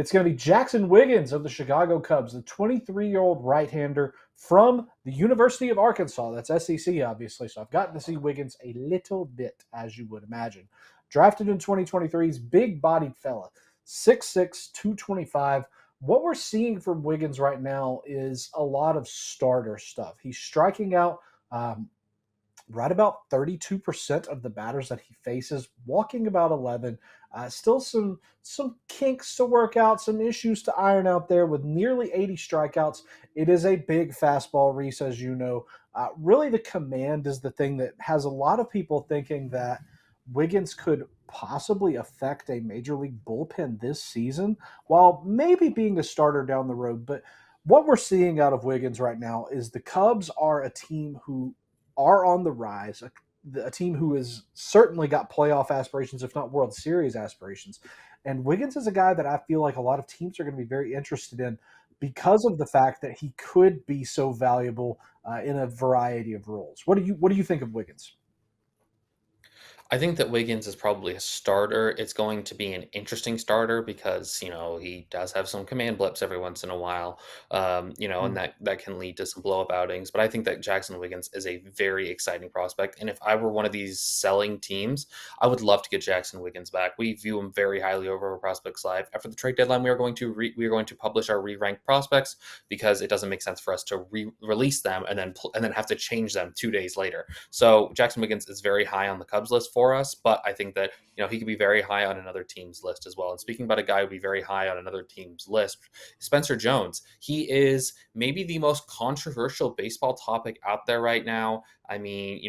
It's going to be Jackson Wiggins of the Chicago Cubs, the 23-year-old right-hander from the University of Arkansas. That's SEC, obviously. So I've gotten to see Wiggins a little bit, as you would imagine. Drafted in 2023's big-bodied fella, 6'6", 225. What we're seeing from Wiggins right now is a lot of starter stuff. He's striking out right about 32% of the batters that he faces, walking about 11. Still some kinks to work out, some issues to iron out there with nearly 80 strikeouts. It is a big fastball, Reese, as you know. Really, the command is the thing that has a lot of people thinking that Wiggins could possibly affect a major league bullpen this season, while maybe being a starter down the road. But what we're seeing out of Wiggins right now is the Cubs are a team who are on the rise, a team who has certainly got playoff aspirations, if not World Series aspirations. And Wiggins is a guy that I feel like a lot of teams are going to be very interested in because of the fact that he could be so valuable in a variety of roles. What do you think of Wiggins? I think that Wiggins is probably a starter. It's going to be an interesting starter because, he does have some command blips every once in a while, and Mm. that can lead to some blow up outings. But I think that Jackson Wiggins is a very exciting prospect. And if I were one of these selling teams, I would love to get Jackson Wiggins back. We view him very highly over Prospects Live. After the trade deadline, we are going to publish our re-ranked prospects because it doesn't make sense for us to release them and then have to change them 2 days later. So Jackson Wiggins is very high on the Cubs list for us, but I think that he could be very high on another team's list as well. And speaking about a guy who would be very high on another team's list, Spencer Jones. He is maybe the most controversial baseball topic out there right now. I mean,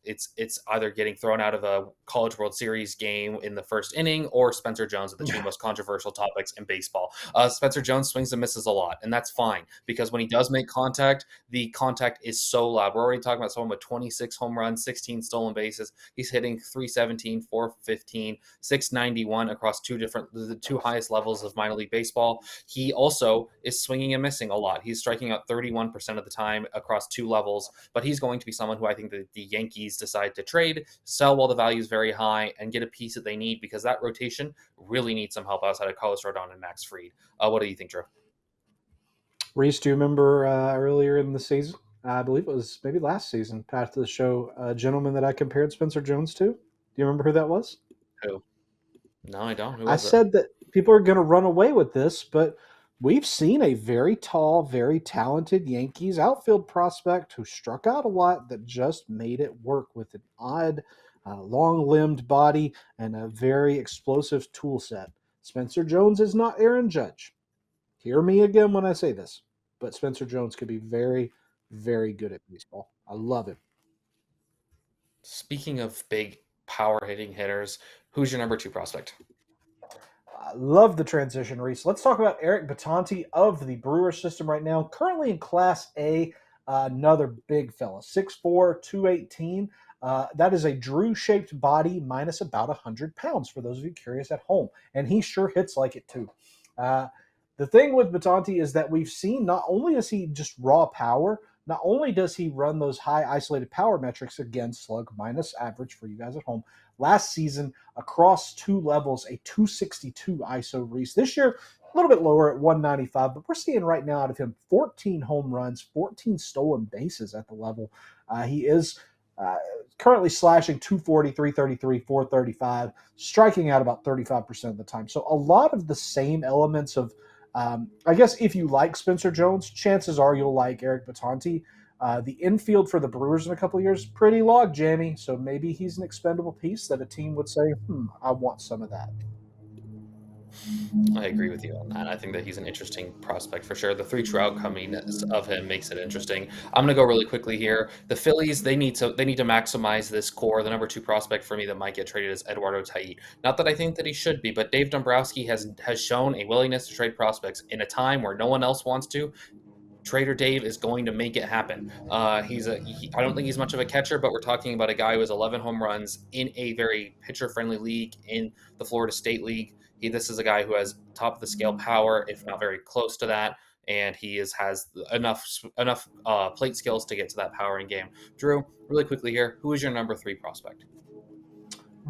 it's either getting thrown out of a College World Series game in the first inning or Spencer Jones are the two most controversial topics in baseball. Spencer Jones swings and misses a lot, and that's fine because when he does make contact, the contact is so loud. We're already talking about someone with 26 home runs, 16 stolen bases. He's hitting 317, 415, 691 across the two highest levels of minor league baseball. He also is swinging and missing a lot. He's striking out 31% of the time across two levels, but he's going to be someone who I think that the Yankees decide to trade, sell while the value is very high, and get a piece that they need because that rotation really needs some help outside of Carlos Rodon and Max Fried. What do you think, Drew? Reese, do you remember earlier in the season? I believe it was maybe last season, after the show, a gentleman that I compared Spencer Jones to. Do you remember who that was? Who? No, I don't. Who I was it? said that people are going to run away with this, but we've seen a very tall, very talented Yankees outfield prospect who struck out a lot that just made it work with an odd, long limbed body and a very explosive tool set. Spencer Jones is not Aaron Judge. Hear me again when I say this, but Spencer Jones could be very, very good at baseball. I love him. Speaking of big power hitting hitters, who's your number two prospect? I love the transition, Reese. Let's talk about Eric Batanti of the Brewers system right now. Currently in Class A, another big fella, 6'4", 218. That is a Drew-shaped body minus about 100 pounds for those of you curious at home. And he sure hits like it, too. Uh, the thing with Batanti is that we've seen not only is he just raw power, not only does he run those high isolated power metrics, again, slug minus average for you guys at home, last season across two levels, a 262 ISO Reese. This year, a little bit lower at 195, but we're seeing right now out of him 14 home runs, 14 stolen bases at the level. He is uh, currently slashing 240, 333, 435, striking out about 35% of the time. So a lot of the same elements of, I guess, if you like Spencer Jones, chances are you'll like Eric Batanti. The infield for the Brewers in a couple of years pretty log jammy, so maybe he's an expendable piece that a team would say, I want some of that. I agree with you on that. I think that he's an interesting prospect for sure. The three true outcoming of him makes it interesting. I'm going to go really quickly here. The Phillies, they need to maximize this core. The number two prospect for me that might get traded is Eduardo Tait. Not that I think that he should be, but Dave Dombrowski has shown a willingness to trade prospects in a time where no one else wants to. Trader Dave is going to make it happen. I don't think he's much of a catcher, but we're talking about a guy who has 11 home runs in a very pitcher friendly league in the Florida State League. This is a guy who has top of the scale power, if not very close to that, and has enough plate skills to get to that powering game. Drew, really quickly here, who is your number three prospect?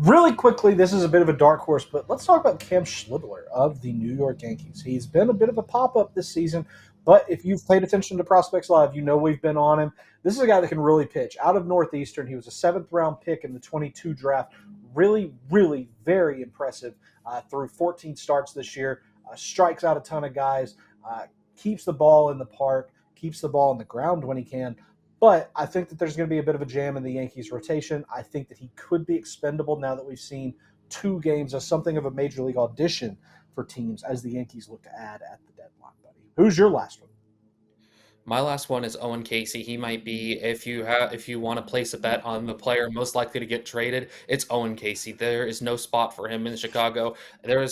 Really quickly, this is a bit of a dark horse, but let's talk about Cam Schlibler of the New York Yankees. He's been a bit of a pop up this season, but if you've paid attention to Prospects Live, you know we've been on him. This is a guy that can really pitch. Out of Northeastern, he was a seventh round pick in the 22 draft. Really, really very impressive through 14 starts this year. Strikes out a ton of guys, keeps the ball in the park, keeps the ball on the ground when he can. But I think that there's going to be a bit of a jam in the Yankees rotation. I think that he could be expendable now that we've seen two games as something of a major league audition for teams as the Yankees look to add at the deadline, buddy. Who's your last one? My last one is Owen Casey. He might be if you want to place a bet on the player most likely to get traded, it's Owen Casey. There is no spot for him in Chicago.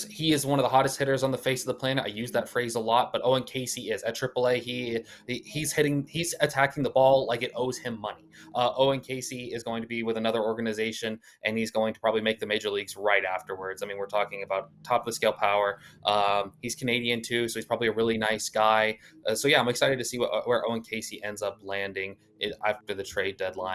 He is one of the hottest hitters on the face of the planet. I use that phrase a lot, but Owen Casey is at AAA. He's attacking the ball like it owes him money. Owen Casey is going to be with another organization, and he's going to probably make the major leagues right afterwards. I mean, we're talking about top of the scale power. He's Canadian too, so he's probably a really nice guy. So yeah, I'm excited to see where Owen Casey ends up landing after the trade deadline.